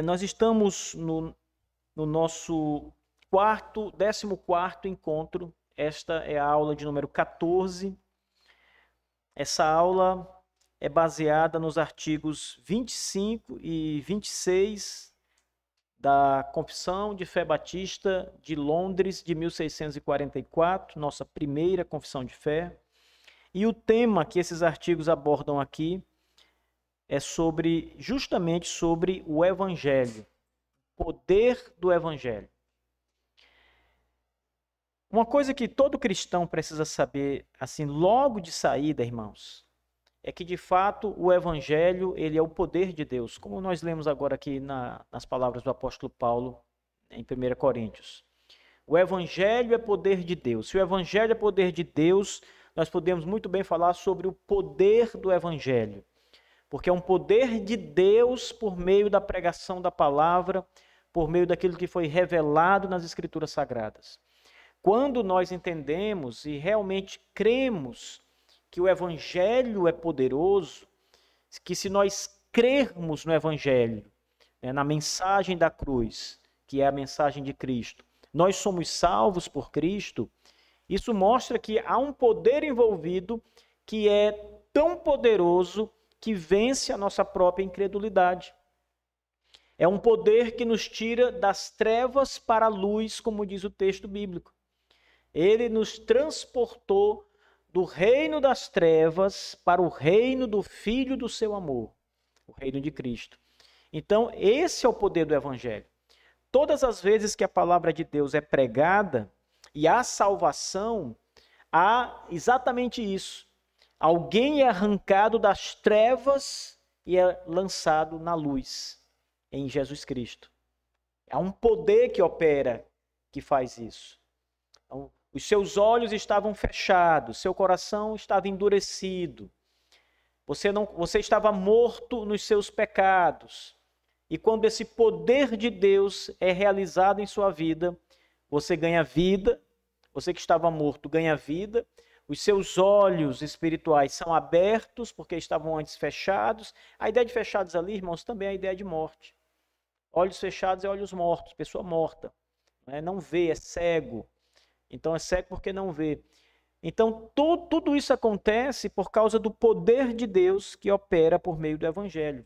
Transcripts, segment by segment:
Nós estamos no nosso 14º encontro. Esta é a aula de número 14. Essa aula é baseada nos artigos 25 e 26 da Confissão de Fé Batista de Londres, de 1644, nossa primeira confissão de fé. E o tema que esses artigos abordam aqui é justamente sobre o Evangelho, poder do Evangelho. Uma coisa que todo cristão precisa saber, assim, logo de saída, irmãos, é que, de fato, o Evangelho, ele é o poder de Deus, como nós lemos agora aqui nas palavras do apóstolo Paulo, em 1 Coríntios. O Evangelho é poder de Deus. Se o Evangelho é poder de Deus, nós podemos muito bem falar sobre o poder do Evangelho, porque é um poder de Deus por meio da pregação da palavra, por meio daquilo que foi revelado nas Escrituras Sagradas. Quando nós entendemos e realmente cremos que o Evangelho é poderoso, que se nós crermos no Evangelho, na mensagem da cruz, que é a mensagem de Cristo, nós somos salvos por Cristo, isso mostra que há um poder envolvido que é tão poderoso que vence a nossa própria incredulidade. É um poder que nos tira das trevas para a luz, como diz o texto bíblico. Ele nos transportou do reino das trevas para o reino do Filho do seu amor, o reino de Cristo. Então, esse é o poder do Evangelho. Todas as vezes que a palavra de Deus é pregada e há salvação, há exatamente isso. Alguém é arrancado das trevas e é lançado na luz, em Jesus Cristo. Há um poder que opera, que faz isso. Então, os seus olhos estavam fechados, seu coração estava endurecido. Você estava morto nos seus pecados. E quando esse poder de Deus é realizado em sua vida, você ganha vida. Você que estava morto ganha vida. Os seus olhos espirituais são abertos, porque estavam antes fechados. A ideia de fechados ali, irmãos, também é a ideia de morte. Olhos fechados é olhos mortos, pessoa morta. Não vê, é cego. Então é cego porque não vê. Então tudo isso acontece por causa do poder de Deus que opera por meio do Evangelho.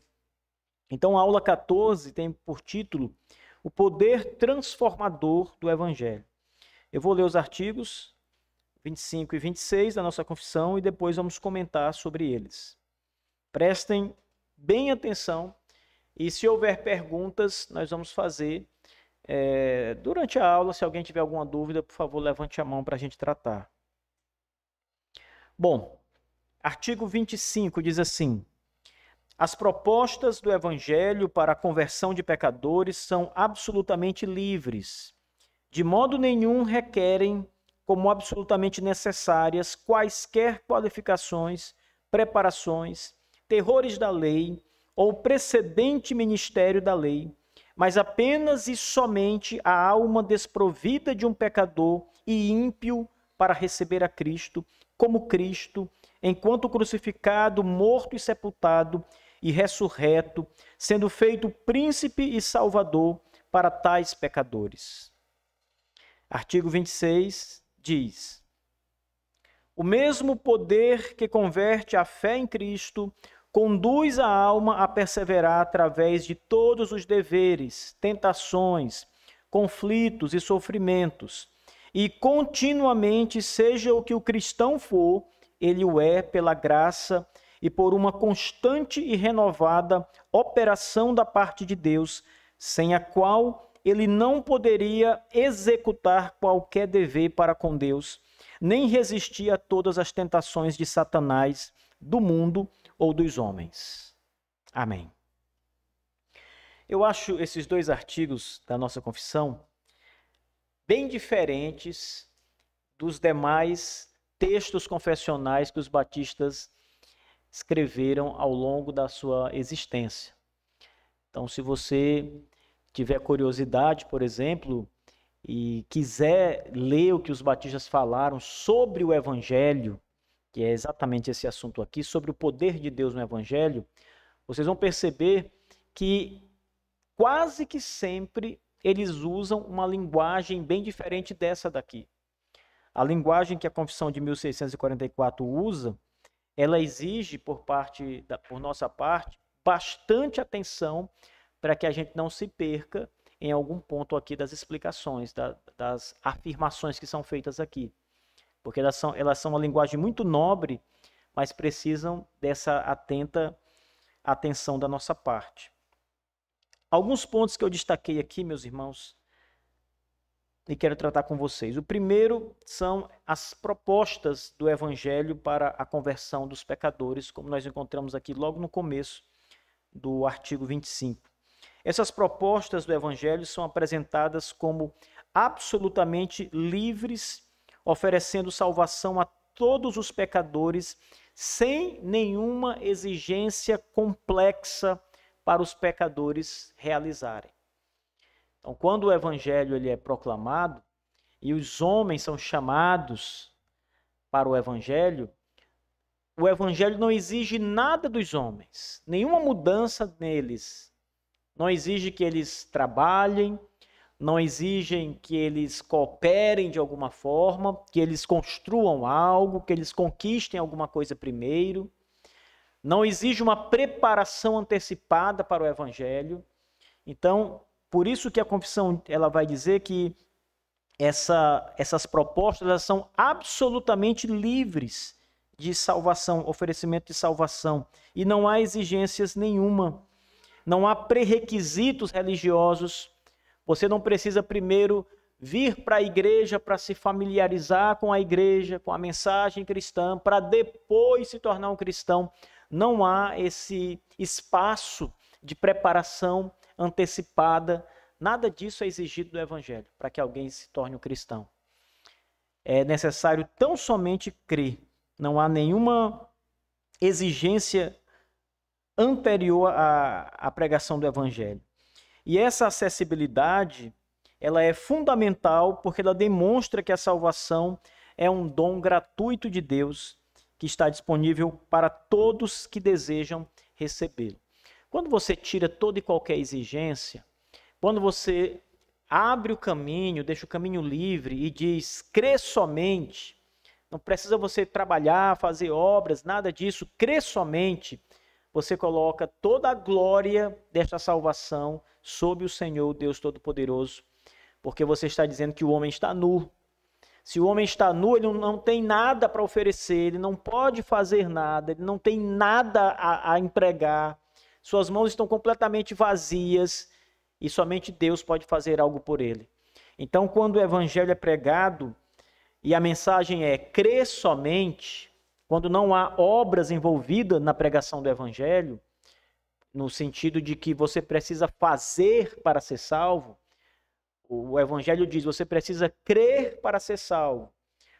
Então a aula 14 tem por título o poder transformador do Evangelho. Eu vou ler os artigos 25 e 26 da nossa confissão e depois vamos comentar sobre eles. Prestem bem atenção e se houver perguntas, nós vamos fazer durante a aula. Se alguém tiver alguma dúvida, por favor, levante a mão para a gente tratar. Bom, artigo 25 diz assim: as propostas do Evangelho para a conversão de pecadores são absolutamente livres. De modo nenhum requerem como absolutamente necessárias quaisquer qualificações, preparações, terrores da lei ou precedente ministério da lei, mas apenas e somente a alma desprovida de um pecador e ímpio para receber a Cristo, como Cristo, enquanto crucificado, morto e sepultado e ressurreto, sendo feito príncipe e salvador para tais pecadores. Artigo 26 diz: o mesmo poder que converte a fé em Cristo conduz a alma a perseverar através de todos os deveres, tentações, conflitos e sofrimentos, e continuamente, seja o que o cristão for, ele o é pela graça e por uma constante e renovada operação da parte de Deus, sem a qual ele não poderia executar qualquer dever para com Deus, nem resistir a todas as tentações de Satanás, do mundo ou dos homens. Amém. Eu acho esses dois artigos da nossa confissão bem diferentes dos demais textos confessionais que os batistas escreveram ao longo da sua existência. Então, se você tiver curiosidade, por exemplo, e quiser ler o que os batistas falaram sobre o Evangelho, que é exatamente esse assunto aqui, sobre o poder de Deus no Evangelho, vocês vão perceber que quase que sempre eles usam uma linguagem bem diferente dessa daqui. A linguagem que a Confissão de 1644 usa, ela exige por nossa parte bastante atenção para que a gente não se perca em algum ponto aqui das explicações, das afirmações que são feitas aqui. Porque elas são uma linguagem muito nobre, mas precisam dessa atenta atenção da nossa parte. Alguns pontos que eu destaquei aqui, meus irmãos, e quero tratar com vocês. O primeiro são as propostas do Evangelho para a conversão dos pecadores, como nós encontramos aqui logo no começo do artigo 25. Essas propostas do Evangelho são apresentadas como absolutamente livres, oferecendo salvação a todos os pecadores, sem nenhuma exigência complexa para os pecadores realizarem. Então, quando o Evangelho ele é proclamado e os homens são chamados para o Evangelho não exige nada dos homens, nenhuma mudança neles. Não exige que eles trabalhem, não exigem que eles cooperem de alguma forma, que eles construam algo, que eles conquistem alguma coisa primeiro. Não exige uma preparação antecipada para o Evangelho. Então, por isso que a confissão ela vai dizer que essas propostas elas são absolutamente livres de salvação, oferecimento de salvação. E não há exigências nenhuma. Não há pré-requisitos religiosos. Você não precisa primeiro vir para a igreja para se familiarizar com a igreja, com a mensagem cristã, para depois se tornar um cristão. Não há esse espaço de preparação antecipada. Nada disso é exigido do Evangelho para que alguém se torne um cristão. É necessário tão somente crer. Não há nenhuma exigência anterior à pregação do Evangelho. E essa acessibilidade, ela é fundamental porque ela demonstra que a salvação é um dom gratuito de Deus que está disponível para todos que desejam recebê-lo. Quando você tira toda e qualquer exigência, quando você abre o caminho, deixa o caminho livre e diz, crê somente, não precisa você trabalhar, fazer obras, nada disso, crê somente, você coloca toda a glória desta salvação sobre o Senhor, Deus Todo-Poderoso, porque você está dizendo que o homem está nu. Se o homem está nu, ele não tem nada para oferecer, ele não pode fazer nada, ele não tem nada a empregar, suas mãos estão completamente vazias e somente Deus pode fazer algo por ele. Então, quando o Evangelho é pregado e a mensagem é crer somente, quando não há obras envolvidas na pregação do Evangelho, no sentido de que você precisa fazer para ser salvo, o Evangelho diz, você precisa crer para ser salvo.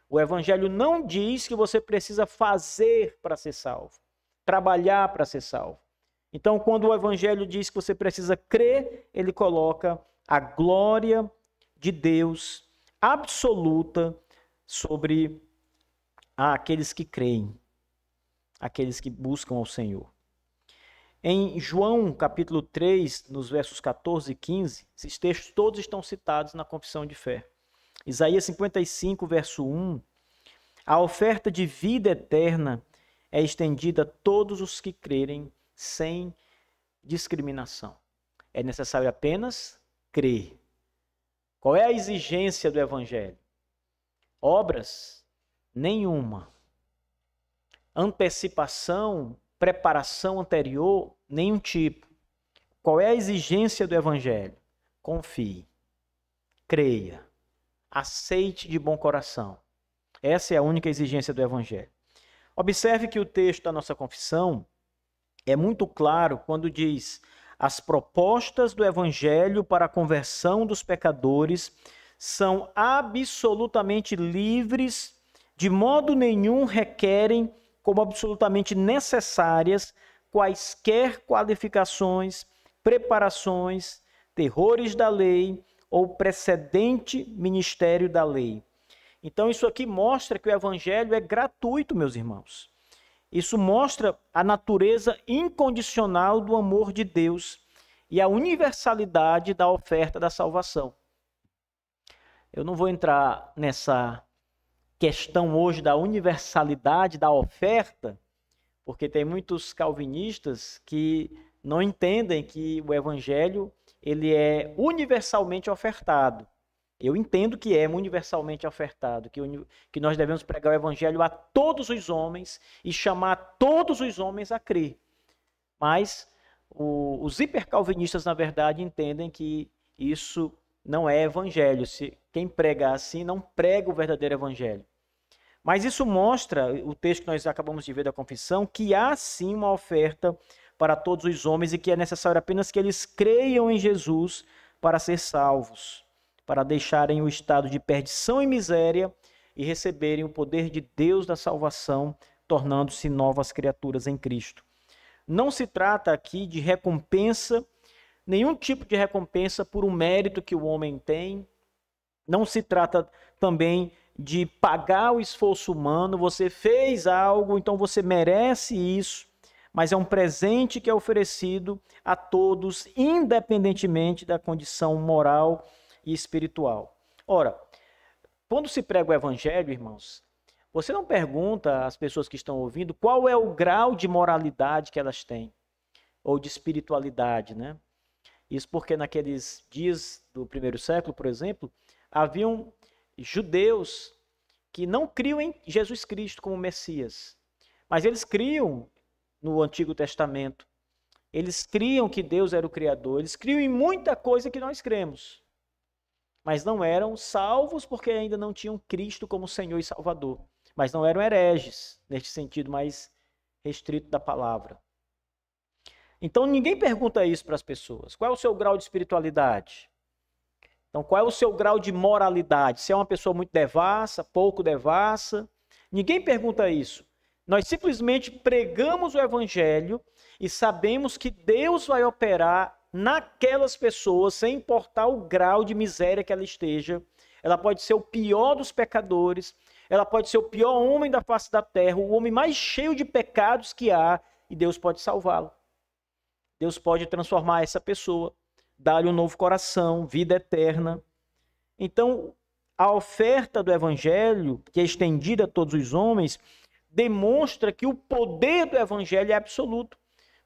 O Evangelho não diz que você precisa fazer para ser salvo, trabalhar para ser salvo. Então, quando o Evangelho diz que você precisa crer, ele coloca a glória de Deus absoluta sobre aqueles que creem, aqueles que buscam ao Senhor. Em João, capítulo 3, nos versos 14 e 15, esses textos todos estão citados na confissão de fé. Isaías 55, verso 1, a oferta de vida eterna é estendida a todos os que crerem sem discriminação. É necessário apenas crer. Qual é a exigência do Evangelho? Obras? Nenhuma. Antecipação, preparação anterior? Nenhum tipo. Qual é a exigência do Evangelho? Confie. Creia. Aceite de bom coração. Essa é a única exigência do Evangelho. Observe que o texto da nossa confissão é muito claro quando diz: as propostas do Evangelho para a conversão dos pecadores são absolutamente livres, de modo nenhum requerem como absolutamente necessárias quaisquer qualificações, preparações, terrores da lei ou precedente ministério da lei. Então isso aqui mostra que o Evangelho é gratuito, meus irmãos. Isso mostra a natureza incondicional do amor de Deus. e a universalidade da oferta da salvação. Eu não vou entrar nessa questão hoje da universalidade da oferta, porque tem muitos calvinistas que não entendem que o evangelho ele é universalmente ofertado. Eu entendo que é universalmente ofertado, que nós devemos pregar o evangelho a todos os homens e chamar todos os homens a crer. Mas os hipercalvinistas, na verdade, entendem que isso não é evangelho. Quem prega assim não prega o verdadeiro evangelho. Mas isso mostra, o texto que nós acabamos de ver da confissão, que há sim uma oferta para todos os homens e que é necessário apenas que eles creiam em Jesus para ser salvos, para deixarem o estado de perdição e miséria e receberem o poder de Deus da salvação, tornando-se novas criaturas em Cristo. Não se trata aqui de recompensa, nenhum tipo de recompensa por um mérito que o homem tem. Não se trata também de pagar o esforço humano. Você fez algo, então você merece isso. Mas é um presente que é oferecido a todos, independentemente da condição moral e espiritual. Ora, quando se prega o evangelho, irmãos, você não pergunta às pessoas que estão ouvindo qual é o grau de moralidade que elas têm, ou de espiritualidade, né? Isso porque naqueles dias do primeiro século, por exemplo, haviam judeus que não criam em Jesus Cristo como Messias, mas eles criam no Antigo Testamento. Eles criam que Deus era o Criador, eles criam em muita coisa que nós cremos, mas não eram salvos porque ainda não tinham Cristo como Senhor e Salvador. Mas não eram hereges, neste sentido mais restrito da palavra. Então ninguém pergunta isso para as pessoas. Qual é o seu grau de espiritualidade? Então qual é o seu grau de moralidade? Se é uma pessoa muito devassa, pouco devassa? Ninguém pergunta isso. Nós simplesmente pregamos o evangelho e sabemos que Deus vai operar naquelas pessoas, sem importar o grau de miséria que ela esteja. Ela pode ser o pior dos pecadores, ela pode ser o pior homem da face da terra, o homem mais cheio de pecados que há, e Deus pode salvá-lo. Deus pode transformar essa pessoa, dar-lhe um novo coração, vida eterna. Então, a oferta do evangelho, que é estendida a todos os homens, demonstra que o poder do evangelho é absoluto.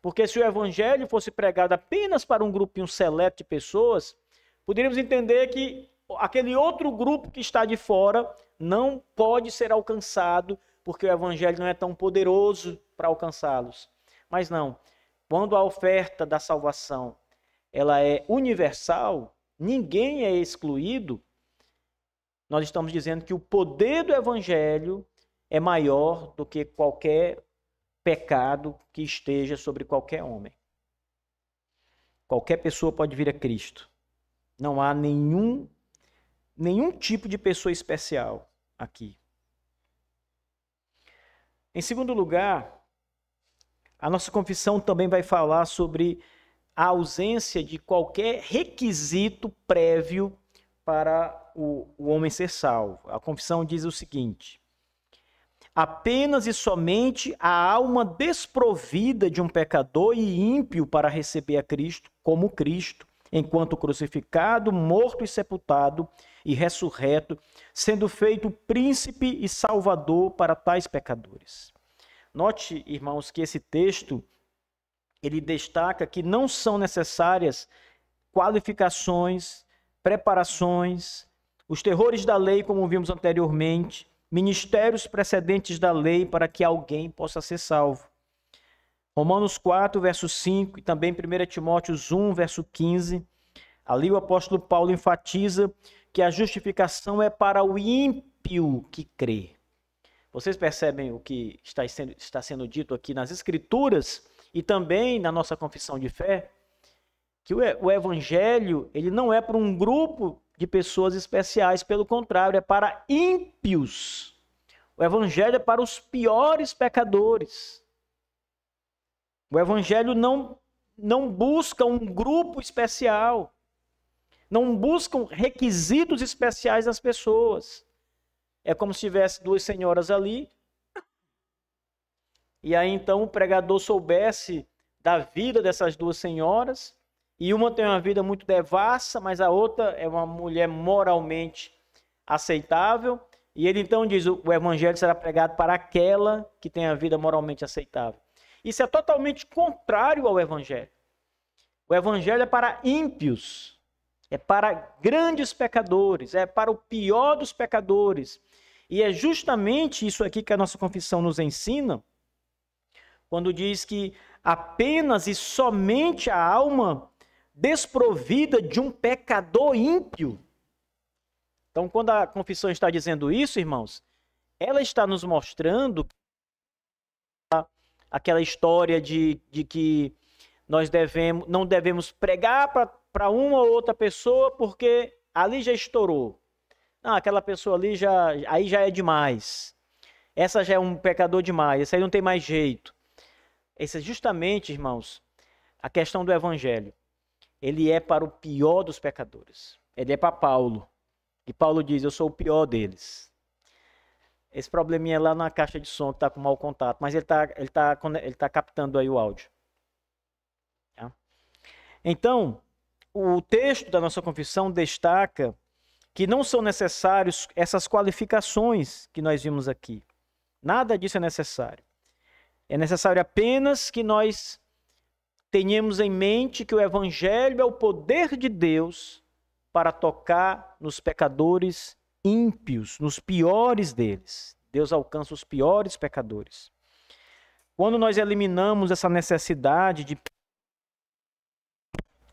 Porque se o evangelho fosse pregado apenas para um grupinho seleto de pessoas, poderíamos entender que aquele outro grupo que está de fora não pode ser alcançado, porque o evangelho não é tão poderoso para alcançá-los. Mas não, quando a oferta da salvação ela é universal, ninguém é excluído, nós estamos dizendo que o poder do evangelho é maior do que qualquer pecado que esteja sobre qualquer homem. Qualquer pessoa pode vir a Cristo. Não há nenhum tipo de pessoa especial aqui. Em segundo lugar, a nossa confissão também vai falar sobre a ausência de qualquer requisito prévio para o homem ser salvo. A confissão diz o seguinte: apenas e somente a alma desprovida de um pecador e ímpio para receber a Cristo como Cristo, enquanto crucificado, morto e sepultado e ressurreto, sendo feito príncipe e salvador para tais pecadores. Note, irmãos, que esse texto ele destaca que não são necessárias qualificações, preparações, os terrores da lei, como vimos anteriormente, ministérios precedentes da lei para que alguém possa ser salvo. Romanos 4, verso 5 e também 1 Timóteo 1, verso 15, ali o apóstolo Paulo enfatiza que a justificação é para o ímpio que crê. Vocês percebem o que está sendo dito aqui nas Escrituras e também na nossa confissão de fé? Que o evangelho ele não é para um grupo de pessoas especiais, pelo contrário, é para ímpios. O evangelho é para os piores pecadores. O evangelho não busca um grupo especial, não busca requisitos especiais das pessoas. É como se tivesse duas senhoras ali, e aí então o pregador soubesse da vida dessas duas senhoras, e uma tem uma vida muito devassa, mas a outra é uma mulher moralmente aceitável. E ele então diz: o evangelho será pregado para aquela que tem a vida moralmente aceitável. Isso é totalmente contrário ao evangelho. O evangelho é para ímpios, é para grandes pecadores, é para o pior dos pecadores. E é justamente isso aqui que a nossa confissão nos ensina, quando diz que apenas e somente a alma desprovida de um pecador ímpio. Então, quando a confissão está dizendo isso, irmãos, ela está nos mostrando aquela história de que nós não devemos pregar para uma ou outra pessoa porque ali já estourou. Não, aquela pessoa ali aí já é demais. Essa já é um pecador demais, essa aí não tem mais jeito. Essa é justamente, irmãos, a questão do evangelho. Ele é para o pior dos pecadores. Ele é para Paulo. E Paulo diz: eu sou o pior deles. Esse probleminha é lá na caixa de som que está com mau contato, mas ele tá captando aí o áudio. Tá? Então, o texto da nossa confissão destaca que não são necessários essas qualificações que nós vimos aqui. Nada disso é necessário. É necessário apenas que nós tenhamos em mente que o evangelho é o poder de Deus para tocar nos pecadores ímpios, nos piores deles. Deus alcança os piores pecadores. Quando nós eliminamos essa necessidade de...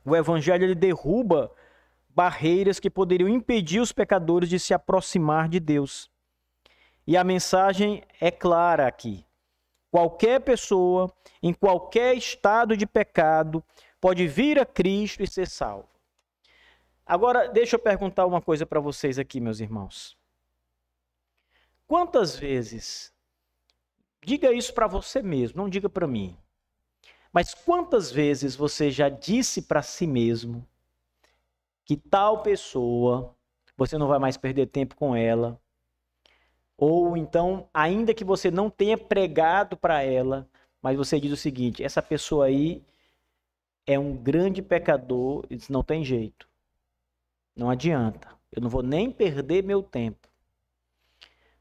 O evangelho ele derruba barreiras que poderiam impedir os pecadores de se aproximar de Deus. E a mensagem é clara aqui. Qualquer pessoa, em qualquer estado de pecado, pode vir a Cristo e ser salvo. Agora, deixa eu perguntar uma coisa para vocês aqui, meus irmãos. Quantas vezes, diga isso para você mesmo, não diga para mim, mas quantas vezes você já disse para si mesmo que tal pessoa, você não vai mais perder tempo com ela, ou então, ainda que você não tenha pregado para ela, mas você diz o seguinte: essa pessoa aí é um grande pecador, e não tem jeito. Não adianta. Eu não vou nem perder meu tempo.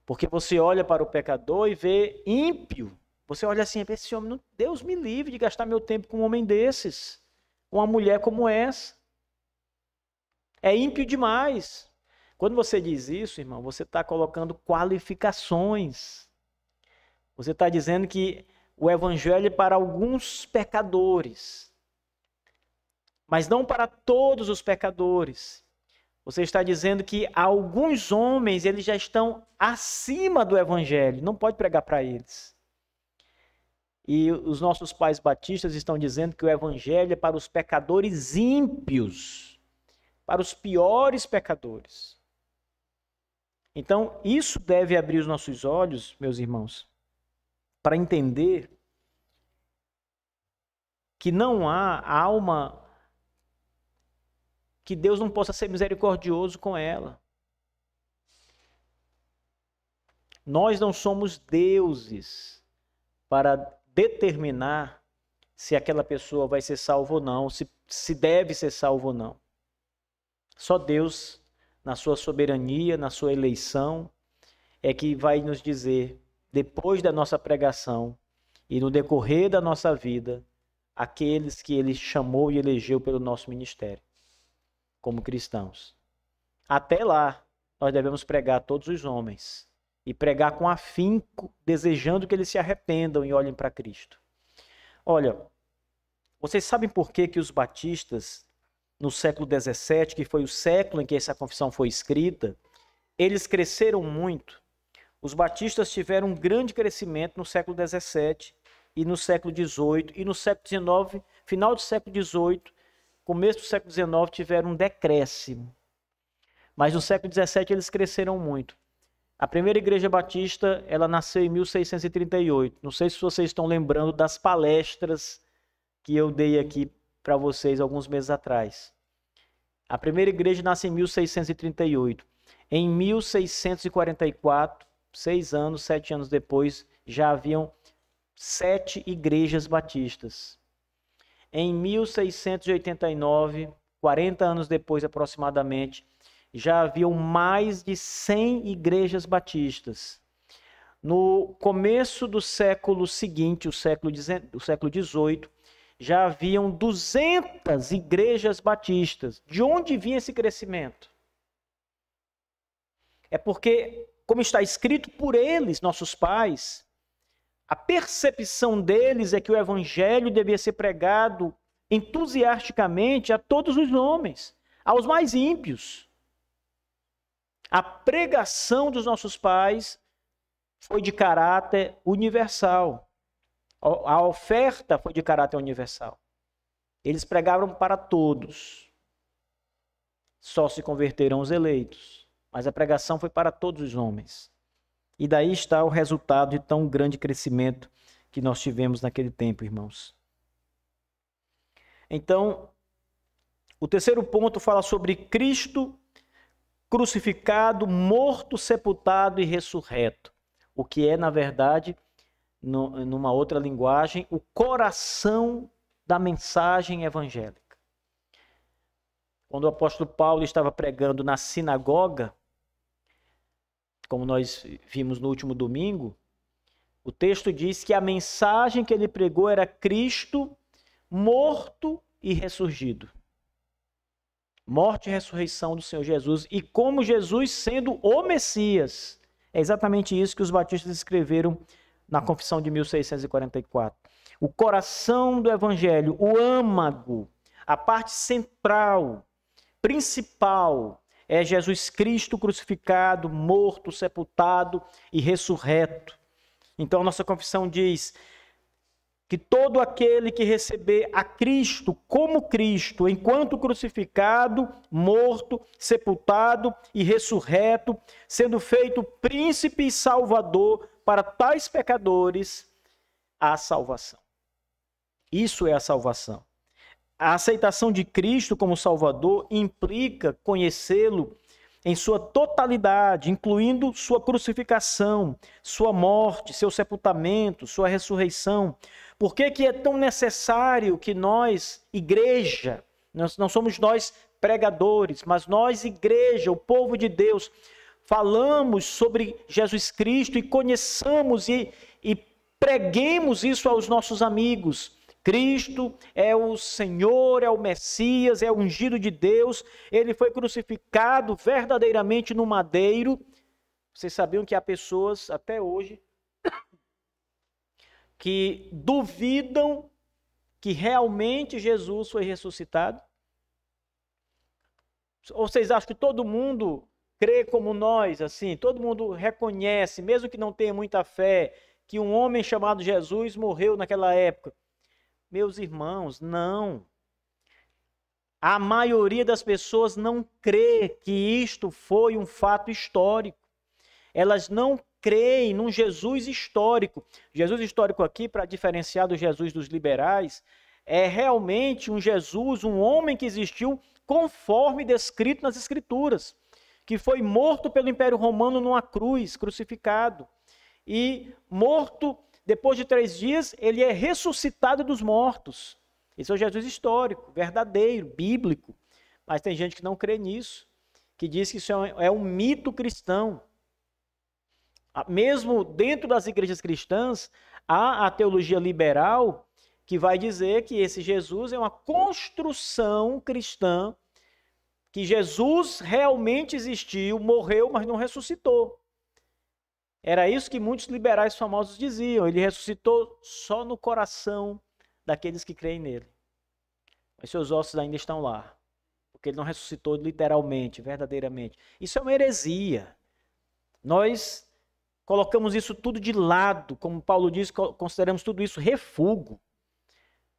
Porque você olha para o pecador e vê ímpio. Você olha assim, esse homem, Deus me livre de gastar meu tempo com um homem desses, com uma mulher como essa. É ímpio demais. Quando você diz isso, irmão, você está colocando qualificações. Você está dizendo que o evangelho é para alguns pecadores, mas não para todos os pecadores. Você está dizendo que alguns homens eles já estão acima do evangelho, não pode pregar para eles. E os nossos pais batistas estão dizendo que o evangelho é para os pecadores ímpios, para os piores pecadores. Então, isso deve abrir os nossos olhos, meus irmãos, para entender que não há alma que Deus não possa ser misericordioso com ela. Nós não somos deuses para determinar se aquela pessoa vai ser salva ou não, se deve ser salvo ou não. Só Deus, na sua soberania, na sua eleição, é que vai nos dizer, depois da nossa pregação e no decorrer da nossa vida, aqueles que Ele chamou e elegeu pelo nosso ministério, como cristãos. Até lá, nós devemos pregar a todos os homens e pregar com afinco, desejando que eles se arrependam e olhem para Cristo. Olha, vocês sabem por que os batistas, no século XVII, que foi o século em que essa confissão foi escrita, eles cresceram muito. Os batistas tiveram um grande crescimento no século XVII e no século XVIII, e no século XIX, final do século XVIII, começo do século XIX, tiveram um decréscimo. Mas no século XVII eles cresceram muito. A primeira igreja batista, ela nasceu em 1638. Não sei se vocês estão lembrando das palestras que eu dei aqui para vocês alguns meses atrás. A primeira igreja nasce em 1638. Em 1644, 7 anos depois, já haviam 7 igrejas batistas. em 1689, 40 anos depois aproximadamente, já haviam mais de 100 igrejas batistas. No começo do século seguinte, o século XVIII, já haviam 200 igrejas batistas. De onde vinha esse crescimento? É porque, como está escrito por eles, nossos pais, a percepção deles é que o evangelho devia ser pregado entusiasticamente a todos os homens, aos mais ímpios. A pregação dos nossos pais foi de caráter universal. A oferta foi de caráter universal. Eles pregavam para todos. Só se converterão os eleitos. Mas a pregação foi para todos os homens. E daí está o resultado de tão grande crescimento que nós tivemos naquele tempo, irmãos. Então, o terceiro ponto fala sobre Cristo crucificado, morto, sepultado e ressurreto. O que é, na verdade, numa outra linguagem, o coração da mensagem evangélica. Quando o apóstolo Paulo estava pregando na sinagoga, como nós vimos no último domingo, o texto diz que a mensagem que ele pregou era Cristo morto e ressurgido. Morte e ressurreição do Senhor Jesus, e como Jesus sendo o Messias. É exatamente isso que os batistas escreveram na Confissão de 1644. O coração do Evangelho, o âmago, a parte central, principal, é Jesus Cristo crucificado, morto, sepultado e ressurreto. Então a nossa confissão diz que todo aquele que receber a Cristo como Cristo, enquanto crucificado, morto, sepultado e ressurreto, sendo feito príncipe e salvador para tais pecadores, há salvação. Isso é a salvação. A aceitação de Cristo como Salvador implica conhecê-lo em sua totalidade, incluindo sua crucificação, sua morte, seu sepultamento, sua ressurreição. Por que que é tão necessário que nós, igreja, não somos nós pregadores, mas nós, igreja, o povo de Deus, falamos sobre Jesus Cristo e conheçamos e preguemos isso aos nossos amigos. Cristo é o Senhor, é o Messias, é o ungido de Deus. Ele foi crucificado verdadeiramente no madeiro. Vocês sabiam que há pessoas até hoje que duvidam que realmente Jesus foi ressuscitado? Ou vocês acham que todo mundo crê como nós, assim? Todo mundo reconhece, mesmo que não tenha muita fé, que um homem chamado Jesus morreu naquela época? Meus irmãos, não. A maioria das pessoas não crê que isto foi um fato histórico. Elas não creem num Jesus histórico. Jesus histórico aqui, para diferenciar do Jesus dos liberais, é realmente um Jesus, um homem que existiu conforme descrito nas Escrituras, que foi morto pelo Império Romano numa cruz, crucificado. E morto, depois de 3 dias, ele é ressuscitado dos mortos. Esse é o Jesus histórico, verdadeiro, bíblico. Mas tem gente que não crê nisso, que diz que isso é um mito cristão. Mesmo dentro das igrejas cristãs, há a teologia liberal que vai dizer que esse Jesus é uma construção cristã, que Jesus realmente existiu, morreu, mas não ressuscitou. Era isso que muitos liberais famosos diziam. Ele ressuscitou só no coração daqueles que creem nele. Mas seus ossos ainda estão lá. Porque ele não ressuscitou literalmente, verdadeiramente. Isso é uma heresia. Nós colocamos isso tudo de lado. Como Paulo diz, consideramos tudo isso refúgio.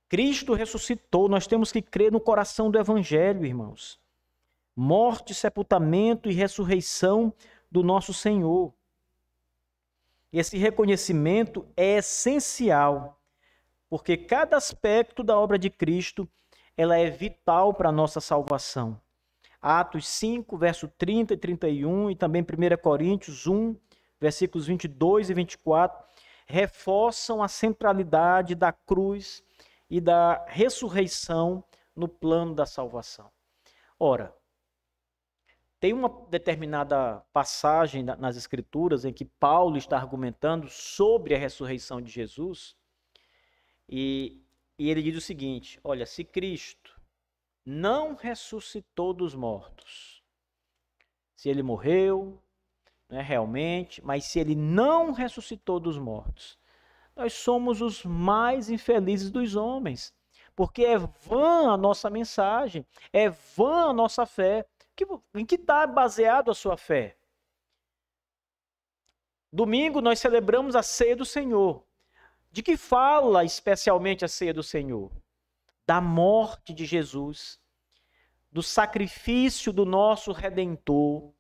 Cristo ressuscitou. Nós temos que crer no coração do Evangelho, irmãos. Morte, sepultamento e ressurreição do nosso Senhor. Esse reconhecimento é essencial, porque cada aspecto da obra de Cristo, ela é vital para a nossa salvação. Atos 5, verso 30 e 31, e também 1 Coríntios 1, versículos 22 e 24, reforçam a centralidade da cruz e da ressurreição no plano da salvação. Ora, tem uma determinada passagem nas Escrituras em que Paulo está argumentando sobre a ressurreição de Jesus, e ele diz o seguinte: olha, se Cristo não ressuscitou dos mortos, se ele morreu, né, realmente, mas se ele não ressuscitou dos mortos, nós somos os mais infelizes dos homens, porque é vã a nossa mensagem, é vã a nossa fé. Em que está baseado a sua fé? Domingo nós celebramos a ceia do Senhor. De que fala especialmente a ceia do Senhor? Da morte de Jesus, do sacrifício do nosso Redentor.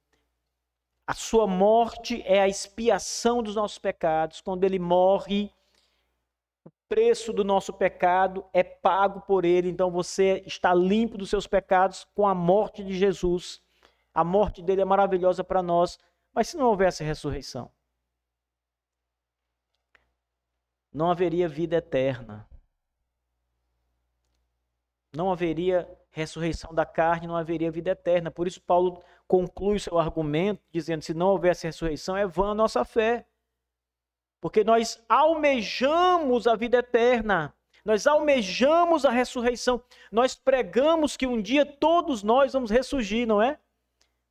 A sua morte é a expiação dos nossos pecados. Quando ele morre, o preço do nosso pecado é pago por ele. Então você está limpo dos seus pecados com a morte de Jesus. A morte dele é maravilhosa para nós. Mas se não houvesse ressurreição, não haveria vida eterna. Não haveria ressurreição da carne, não haveria vida eterna. Por isso Paulo conclui seu argumento dizendo: se não houvesse ressurreição, é vã a nossa fé. Porque nós almejamos a vida eterna, nós almejamos a ressurreição, nós pregamos que um dia todos nós vamos ressurgir, não é?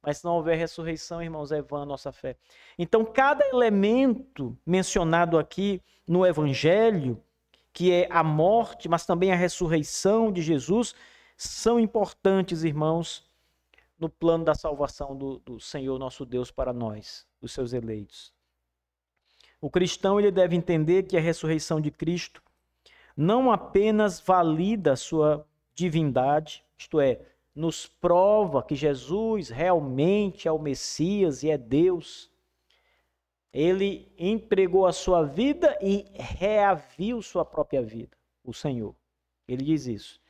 Mas se não houver ressurreição, irmãos, é vã a nossa fé. Então, cada elemento mencionado aqui no Evangelho, que é a morte, mas também a ressurreição de Jesus, são importantes, irmãos, no plano da salvação do Senhor nosso Deus para nós, os seus eleitos. O cristão ele deve entender que a ressurreição de Cristo não apenas valida a sua divindade, isto é, nos prova que Jesus realmente é o Messias e é Deus. Ele entregou a sua vida e reaviu sua própria vida, o Senhor. Ele diz isso.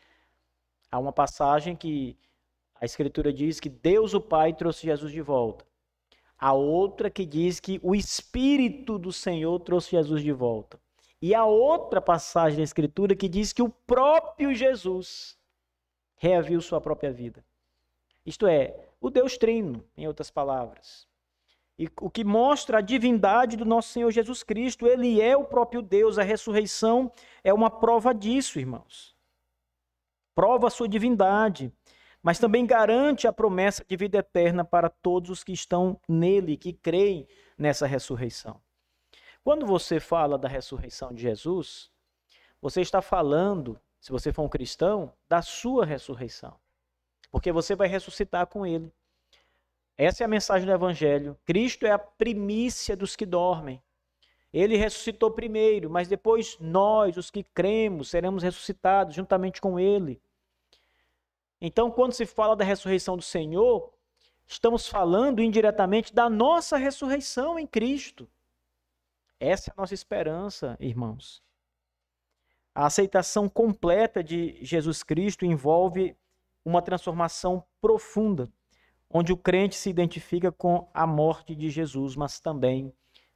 Há uma passagem que a Escritura diz que Deus o Pai trouxe Jesus de volta. A outra que diz que o Espírito do Senhor trouxe Jesus de volta. E a outra passagem da Escritura que diz que o próprio Jesus reaviu sua própria vida. Isto é, o Deus Trino, em outras palavras. E o que mostra a divindade do nosso Senhor Jesus Cristo. Ele é o próprio Deus. A ressurreição é uma prova disso, irmãos. Prova a sua divindade. Mas também garante a promessa de vida eterna para todos os que estão nele, que creem nessa ressurreição. Quando você fala da ressurreição de Jesus, você está falando, se você for um cristão, da sua ressurreição. Porque você vai ressuscitar com ele. Essa é a mensagem do Evangelho. Cristo é a primícia dos que dormem. Ele ressuscitou primeiro, mas depois nós, os que cremos, seremos ressuscitados juntamente com ele. Então, quando se fala da ressurreição do Senhor, estamos falando indiretamente da nossa ressurreição em Cristo. Essa é a nossa esperança, irmãos. A aceitação completa de Jesus Cristo envolve uma transformação profunda, onde o crente se identifica com a morte de Jesus, mas também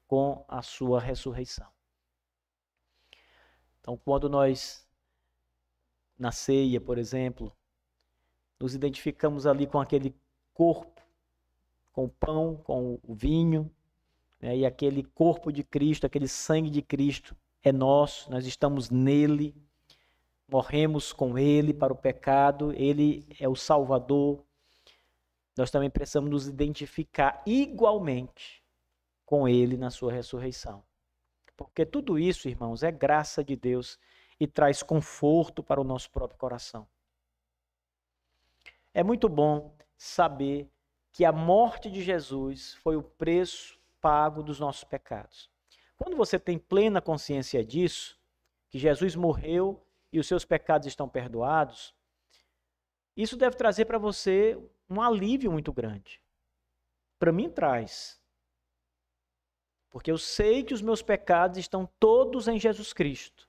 com a sua ressurreição. Então, quando nós, na ceia, por exemplo, nos identificamos ali com aquele corpo, com o pão, com o vinho, né, e aquele corpo de Cristo, aquele sangue de Cristo é nosso, nós estamos nele, morremos com ele para o pecado, ele é o Salvador. Nós também precisamos nos identificar igualmente com ele na sua ressurreição. Porque tudo isso, irmãos, é graça de Deus e traz conforto para o nosso próprio coração. É muito bom saber que a morte de Jesus foi o preço pago dos nossos pecados. Quando você tem plena consciência disso, que Jesus morreu e os seus pecados estão perdoados, isso deve trazer para você um alívio muito grande. Para mim traz. Porque eu sei que os meus pecados estão todos em Jesus Cristo,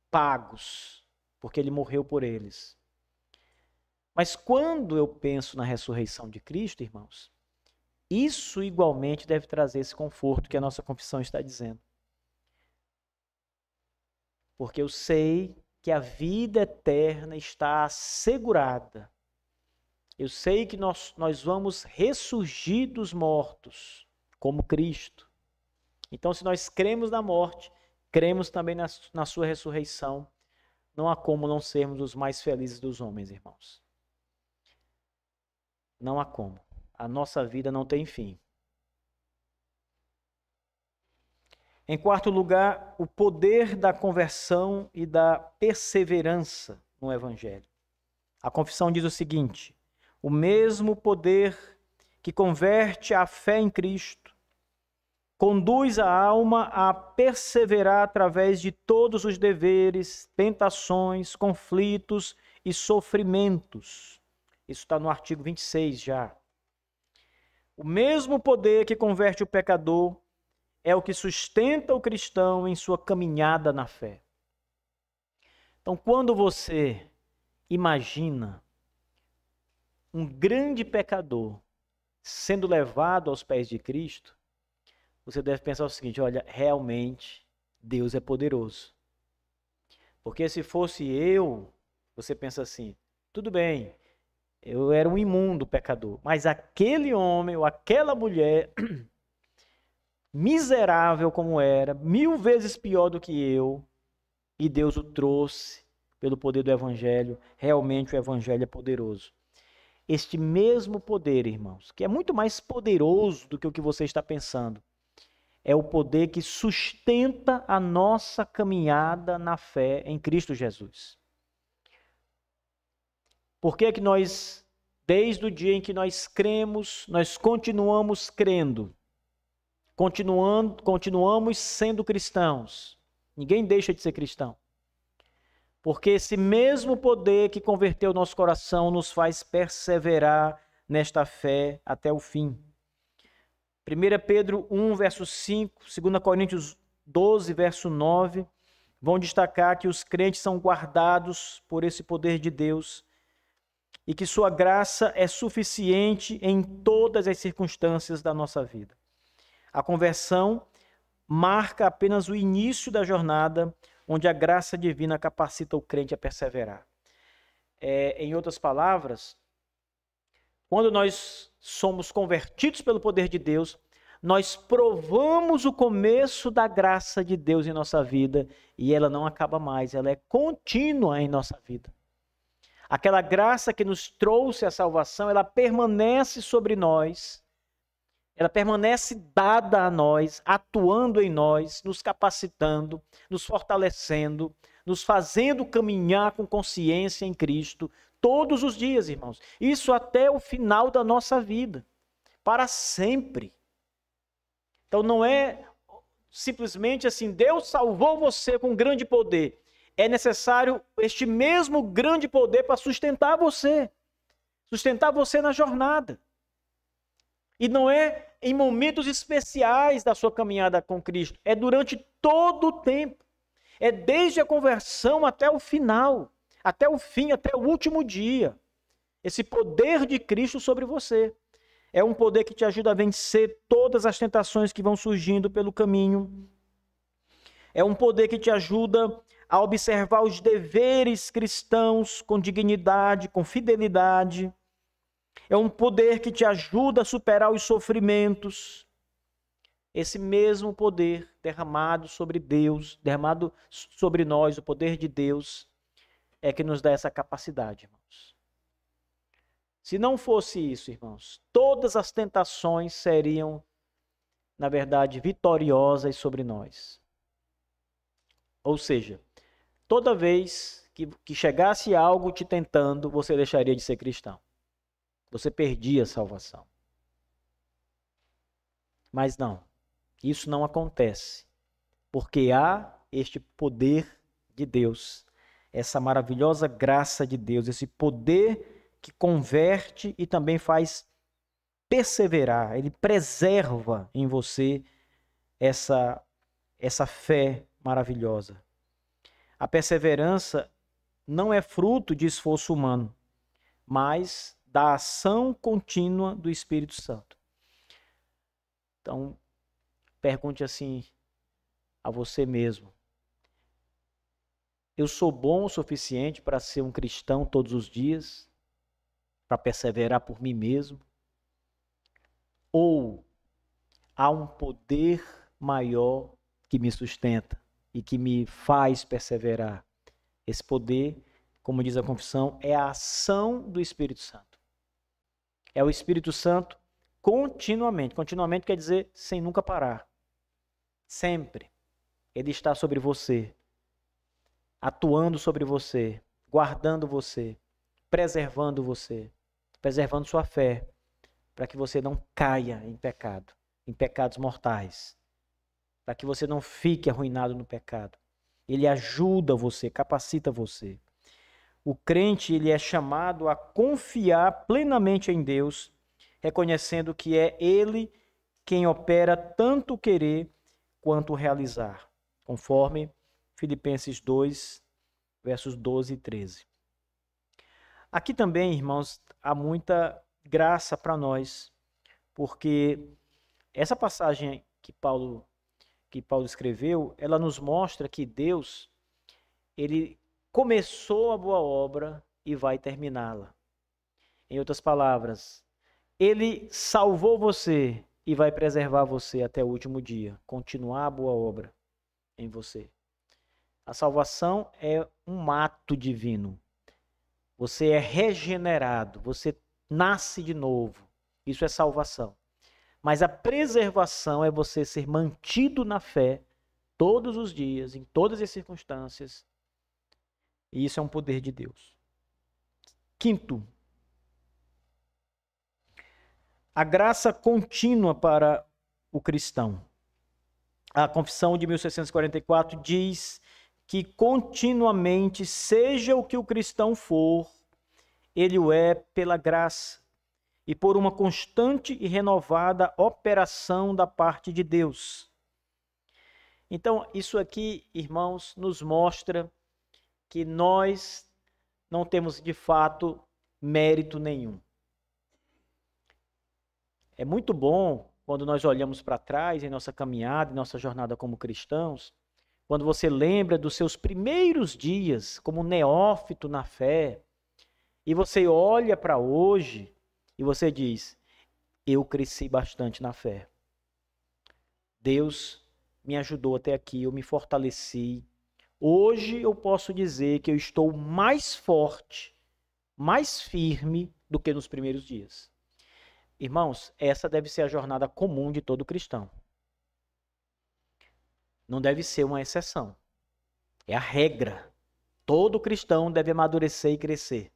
pagos, porque ele morreu por eles. Mas quando eu penso na ressurreição de Cristo, irmãos, isso igualmente deve trazer esse conforto que a nossa confissão está dizendo. Porque eu sei que a vida eterna está assegurada. Eu sei que nós vamos ressurgir dos mortos, como Cristo. Então, se nós cremos na morte, cremos também na sua ressurreição, não há como não sermos os mais felizes dos homens, irmãos. Não há como. A nossa vida não tem fim. Em quarto lugar, o poder da conversão e da perseverança no Evangelho. A confissão diz o seguinte: o mesmo poder que converte a fé em Cristo conduz a alma a perseverar através de todos os deveres, tentações, conflitos e sofrimentos. Isso está no artigo 26 já. O mesmo poder que converte o pecador é o que sustenta o cristão em sua caminhada na fé. Então, quando você imagina um grande pecador sendo levado aos pés de Cristo, você deve pensar o seguinte: olha, realmente Deus é poderoso. Porque se fosse eu, você pensa assim, tudo bem, eu era um imundo pecador, mas aquele homem ou aquela mulher, miserável como era, 1000 vezes pior do que eu, e Deus o trouxe pelo poder do Evangelho. Realmente o Evangelho é poderoso. Este mesmo poder, irmãos, que é muito mais poderoso do que o que você está pensando, é o poder que sustenta a nossa caminhada na fé em Cristo Jesus. Por que que nós, desde o dia em que nós cremos, nós continuamos crendo? Continuamos sendo cristãos. Ninguém deixa de ser cristão. Porque esse mesmo poder que converteu o nosso coração nos faz perseverar nesta fé até o fim. 1 Pedro 1, verso 5, 2 Coríntios 12, verso 9, vão destacar que os crentes são guardados por esse poder de Deus e que sua graça é suficiente em todas as circunstâncias da nossa vida. A conversão marca apenas o início da jornada, onde a graça divina capacita o crente a perseverar. Em outras palavras, quando nós somos convertidos pelo poder de Deus, nós provamos o começo da graça de Deus em nossa vida e ela não acaba mais, ela é contínua em nossa vida. Aquela graça que nos trouxe a salvação, ela permanece sobre nós, ela permanece dada a nós, atuando em nós, nos capacitando, nos fortalecendo, nos fazendo caminhar com consciência em Cristo todos os dias, irmãos. Isso até o final da nossa vida, para sempre. Então não é simplesmente assim, Deus salvou você com grande poder. É necessário este mesmo grande poder para sustentar você na jornada. E não é em momentos especiais da sua caminhada com Cristo, é durante todo o tempo. É desde a conversão até o final, até o fim, até o último dia. Esse poder de Cristo sobre você. É um poder que te ajuda a vencer todas as tentações que vão surgindo pelo caminho. É um poder que te ajuda a observar os deveres cristãos com dignidade, com fidelidade. É um poder que te ajuda a superar os sofrimentos. Esse mesmo poder derramado sobre Deus, derramado sobre nós, o poder de Deus, é que nos dá essa capacidade, irmãos. Se não fosse isso, irmãos, todas as tentações seriam, na verdade, vitoriosas sobre nós. Ou seja, toda vez que chegasse algo te tentando, você deixaria de ser cristão. Você perdia a salvação. Mas não, isso não acontece, porque há este poder de Deus, essa maravilhosa graça de Deus, esse poder que converte e também faz perseverar, ele preserva em você essa fé maravilhosa. A perseverança não é fruto de esforço humano, mas da ação contínua do Espírito Santo. Então, pergunte assim a você mesmo: Eu sou bom o suficiente para ser um cristão todos os dias, para perseverar por mim mesmo? Ou há um poder maior que me sustenta e que me faz perseverar? Esse poder, como diz a confissão, é a ação do Espírito Santo. É o Espírito Santo continuamente. Continuamente quer dizer sem nunca parar. Sempre. Ele está sobre você, atuando sobre você, guardando você, preservando sua fé, para que você não caia em pecado, em pecados mortais, para que você não fique arruinado no pecado. Ele ajuda você, capacita você. O crente, ele é chamado a confiar plenamente em Deus, reconhecendo que é Ele quem opera tanto o querer quanto o realizar, conforme Filipenses 2, versos 12 e 13. Aqui também, irmãos, há muita graça para nós, porque essa passagem que Paulo escreveu, ela nos mostra que Deus, ele começou a boa obra e vai terminá-la. Em outras palavras, ele salvou você e vai preservar você até o último dia, continuar a boa obra em você. A salvação é um ato divino. Você é regenerado, você nasce de novo. Isso é salvação. Mas a preservação é você ser mantido na fé todos os dias, em todas as circunstâncias. E isso é um poder de Deus. Quinto, a graça contínua para o cristão. A Confissão de 1644 diz que continuamente, seja o que o cristão for, ele o é pela graça e por uma constante e renovada operação da parte de Deus. Então, isso aqui, irmãos, nos mostra que nós não temos, de fato, mérito nenhum. É muito bom quando nós olhamos para trás em nossa caminhada, em nossa jornada como cristãos, quando você lembra dos seus primeiros dias como neófito na fé, e você olha para hoje e você diz: eu cresci bastante na fé. Deus me ajudou até aqui, eu me fortaleci. Hoje eu posso dizer que eu estou mais forte, mais firme do que nos primeiros dias. Irmãos, essa deve ser a jornada comum de todo cristão. Não deve ser uma exceção. É a regra. Todo cristão deve amadurecer e crescer.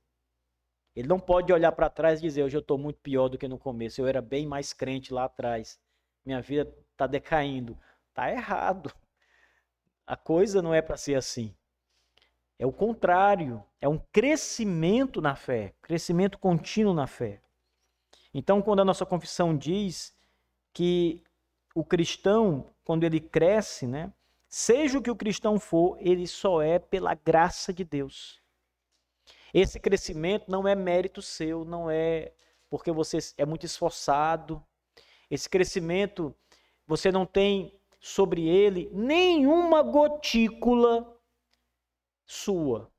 Ele não pode olhar para trás e dizer: hoje eu estou muito pior do que no começo, eu era bem mais crente lá atrás, minha vida está decaindo. Está errado. A coisa não é para ser assim. É o contrário. É um crescimento na fé, crescimento contínuo na fé. Então, quando a nossa confissão diz que o cristão, quando ele cresce, né, seja o que o cristão for, ele só é pela graça de Deus. Esse crescimento não é mérito seu, não é porque você é muito esforçado. Esse crescimento, você não tem sobre ele nenhuma gotícula sua.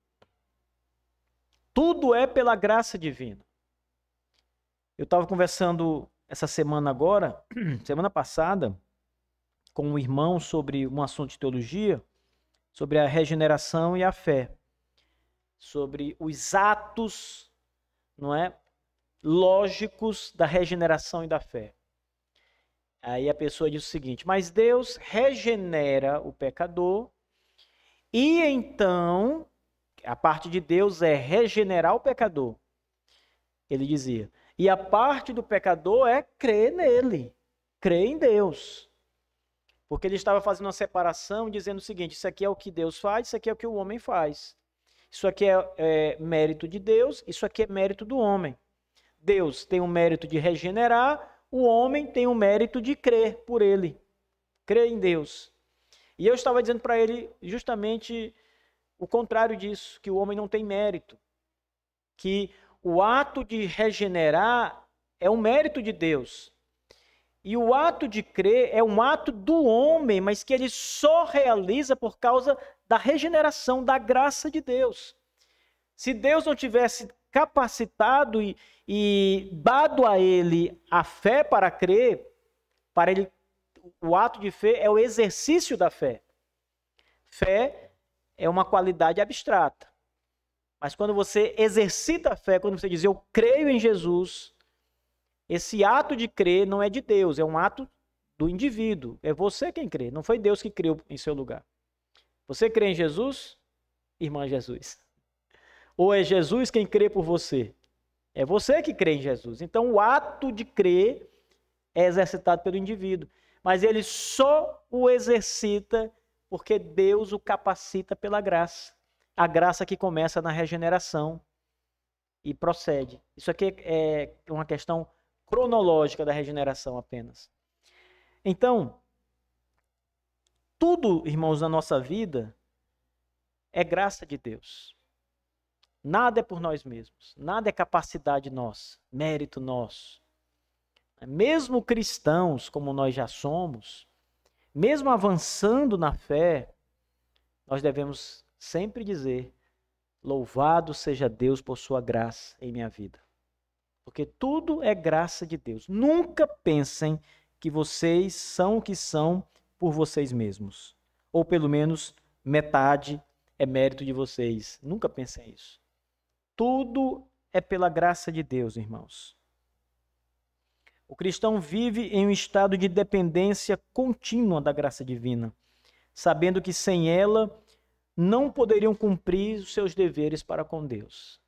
Tudo é pela graça divina. Eu estava conversando essa semana agora, semana passada, com um irmão sobre um assunto de teologia, sobre a regeneração e a fé, sobre os atos, não é, lógicos da regeneração e da fé. Aí a pessoa diz o seguinte: mas Deus regenera o pecador e então a parte de Deus é regenerar o pecador. Ele dizia: e a parte do pecador é crer nele, crer em Deus. Porque ele estava fazendo uma separação, dizendo o seguinte: isso aqui é o que Deus faz, isso aqui é o que o homem faz. Isso aqui é mérito de Deus, isso aqui é mérito do homem. Deus tem o mérito de regenerar, o homem tem o mérito de crer por ele, crer em Deus. E eu estava dizendo para ele justamente o contrário disso, que o homem não tem mérito, que o ato de regenerar é um mérito de Deus. E o ato de crer é um ato do homem, mas que ele só realiza por causa da regeneração, da graça de Deus. Se Deus não tivesse capacitado e dado a ele a fé para crer, para ele, o ato de fé é o exercício da fé. Fé é uma qualidade abstrata. Mas quando você exercita a fé, quando você diz eu creio em Jesus, esse ato de crer não é de Deus, é um ato do indivíduo. É você quem crê, não foi Deus que criou em seu lugar. Você crê em Jesus, irmã Jesus? Ou é Jesus quem crê por você? É você que crê em Jesus. Então o ato de crer é exercitado pelo indivíduo. Mas ele só o exercita porque Deus o capacita pela graça. A graça que começa na regeneração e procede. Isso aqui é uma questão cronológica da regeneração apenas. Então, tudo, irmãos, na nossa vida é graça de Deus. Nada é por nós mesmos. Nada é capacidade nossa, mérito nosso. Mesmo cristãos, como nós já somos, mesmo avançando na fé, nós devemos sempre dizer: louvado seja Deus por sua graça em minha vida. Porque tudo é graça de Deus. Nunca pensem que vocês são o que são por vocês mesmos. Ou pelo menos metade é mérito de vocês. Nunca pensem isso. Tudo é pela graça de Deus, irmãos. O cristão vive em um estado de dependência contínua da graça divina, sabendo que sem ela não poderiam cumprir os seus deveres para com Deus.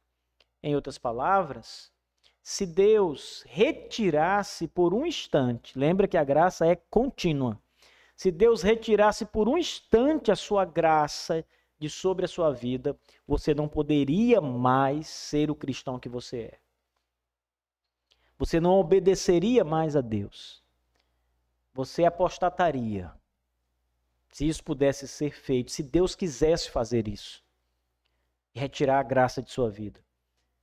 Em outras palavras, se Deus retirasse por um instante, lembra que a graça é contínua, se Deus retirasse por um instante a sua graça de sobre a sua vida, você não poderia mais ser o cristão que você é. Você não obedeceria mais a Deus. Você apostataria. Se isso pudesse ser feito, se Deus quisesse fazer isso, e retirar a graça de sua vida.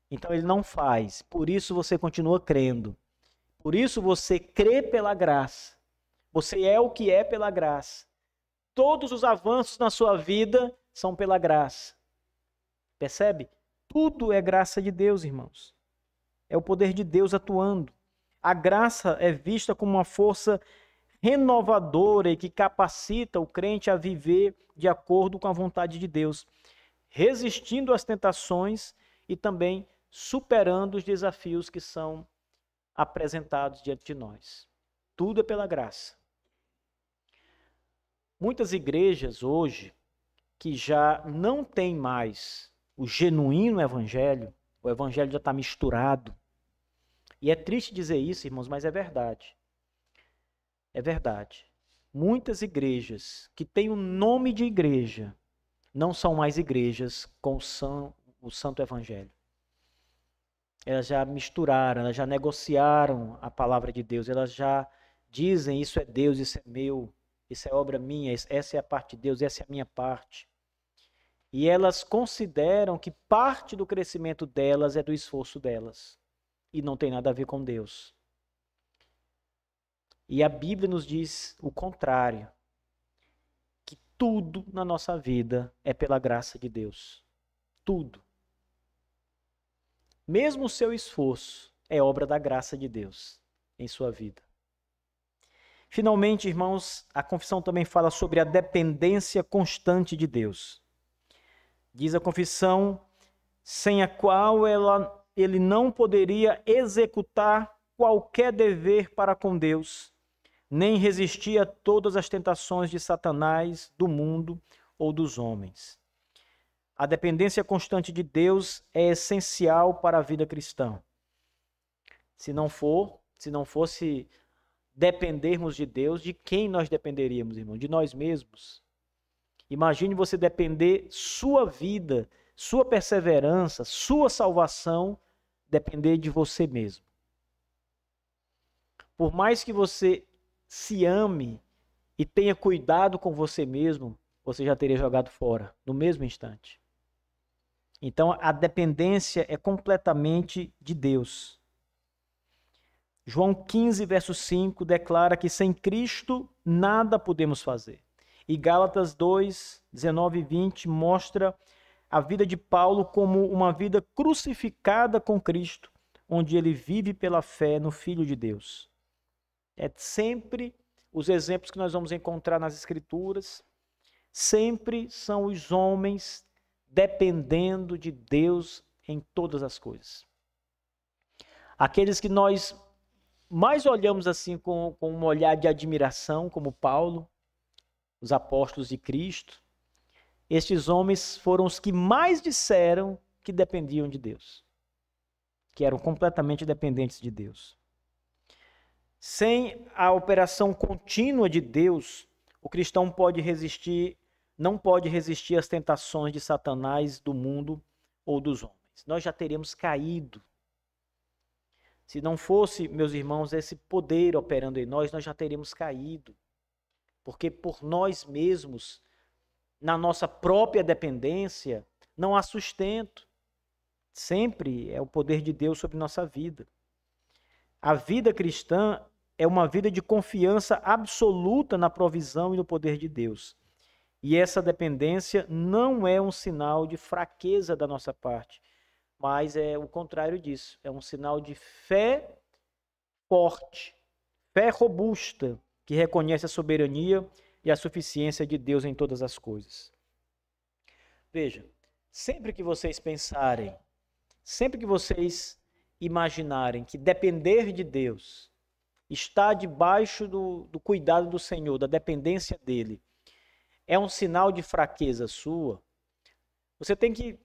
Então ele não faz, por isso você continua crendo. Por isso você crê pela graça. Você é o que é pela graça. Todos os avanços na sua vida são pela graça. Percebe? Tudo é graça de Deus, irmãos. É o poder de Deus atuando. A graça é vista como uma força renovadora e que capacita o crente a viver de acordo com a vontade de Deus, resistindo às tentações e também superando os desafios que são apresentados diante de nós. Tudo é pela graça. Muitas igrejas hoje que já não têm mais o genuíno evangelho, o evangelho já está misturado. E é triste dizer isso, irmãos, mas é verdade. É verdade. Muitas igrejas que têm o nome de igreja não são mais igrejas com o santo evangelho. Elas já misturaram, elas já negociaram a palavra de Deus, elas já dizem isso é Deus, isso é meu, isso é obra minha, essa é a parte de Deus, essa é a minha parte. E elas consideram que parte do crescimento delas é do esforço delas. E não tem nada a ver com Deus. E a Bíblia nos diz o contrário. Que tudo na nossa vida é pela graça de Deus. Tudo. Mesmo o seu esforço é obra da graça de Deus em sua vida. Finalmente, irmãos, a confissão também fala sobre a dependência constante de Deus. Diz a confissão, sem a qual ele não poderia executar qualquer dever para com Deus, nem resistir a todas as tentações de Satanás, do mundo ou dos homens. A dependência constante de Deus é essencial para a vida cristã. Se não fosse dependermos de Deus, de quem nós dependeríamos, irmão? De nós mesmos. Imagine você depender sua vida, sua perseverança, sua salvação, depender de você mesmo. Por mais que você se ame e tenha cuidado com você mesmo, você já teria jogado fora, no mesmo instante. Então, a dependência é completamente de Deus. João 15, verso 5, declara que sem Cristo nada podemos fazer. E Gálatas 2, 19 e 20 mostra a vida de Paulo como uma vida crucificada com Cristo, onde ele vive pela fé no Filho de Deus. É sempre os exemplos que nós vamos encontrar nas Escrituras, sempre são os homens dependendo de Deus em todas as coisas. Aqueles que nós mais olhamos assim com um olhar de admiração, como Paulo, os apóstolos de Cristo, estes homens foram os que mais disseram que dependiam de Deus, que eram completamente dependentes de Deus. Sem a operação contínua de Deus, o cristão não pode resistir às tentações de Satanás, do mundo ou dos homens. Nós já teríamos caído. Se não fosse, meus irmãos, esse poder operando em nós, nós já teríamos caído. Porque por nós mesmos, na nossa própria dependência, não há sustento. Sempre é o poder de Deus sobre nossa vida. A vida cristã é uma vida de confiança absoluta na provisão e no poder de Deus. E essa dependência não é um sinal de fraqueza da nossa parte, mas é o contrário disso. É um sinal de fé forte, fé robusta, que reconhece a soberania e a suficiência de Deus em todas as coisas. Veja, sempre que vocês pensarem, sempre que vocês imaginarem que depender de Deus, estar debaixo do cuidado do Senhor, da dependência dele, é um sinal de fraqueza sua, você tem que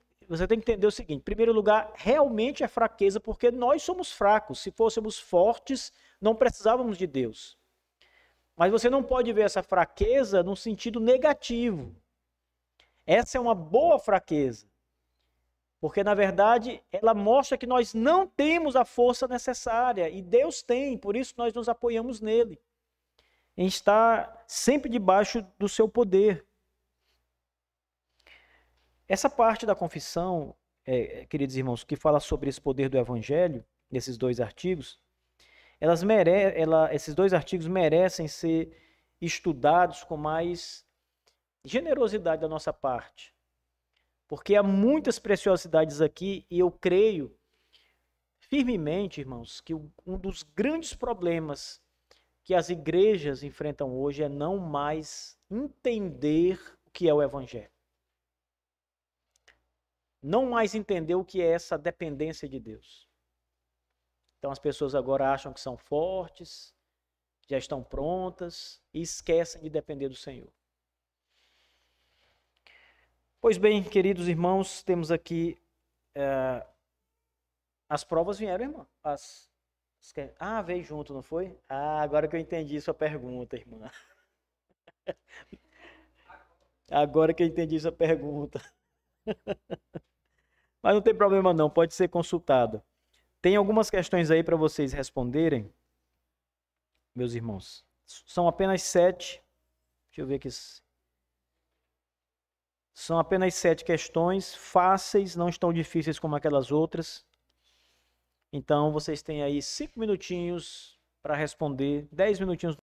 entender o seguinte: em primeiro lugar, realmente é fraqueza porque nós somos fracos. Se fôssemos fortes, não precisávamos de Deus. Mas você não pode ver essa fraqueza num sentido negativo. Essa é uma boa fraqueza. Porque, na verdade, ela mostra que nós não temos a força necessária. E Deus tem, por isso nós nos apoiamos nele. Em estar sempre debaixo do seu poder. Essa parte da confissão, queridos irmãos, que fala sobre esse poder do Evangelho, nesses 2 artigos, esses 2 artigos merecem ser estudados com mais generosidade da nossa parte. Porque há muitas preciosidades aqui e eu creio firmemente, irmãos, que um dos grandes problemas que as igrejas enfrentam hoje é não mais entender o que é o Evangelho. Não mais entender o que é essa dependência de Deus. Então as pessoas agora acham que são fortes, já estão prontas e esquecem de depender do Senhor. Pois bem, queridos irmãos, temos aqui as provas vieram, irmão. Veio junto, não foi? Agora que eu entendi sua pergunta, irmã. Agora que eu entendi sua pergunta. Mas não tem problema não, pode ser consultada. Tem algumas questões aí para vocês responderem, meus irmãos. São apenas 7. Deixa eu ver aqui. São apenas 7 questões, fáceis, não estão difíceis como aquelas outras. Então, vocês têm aí 5 minutinhos para responder, 10 minutinhos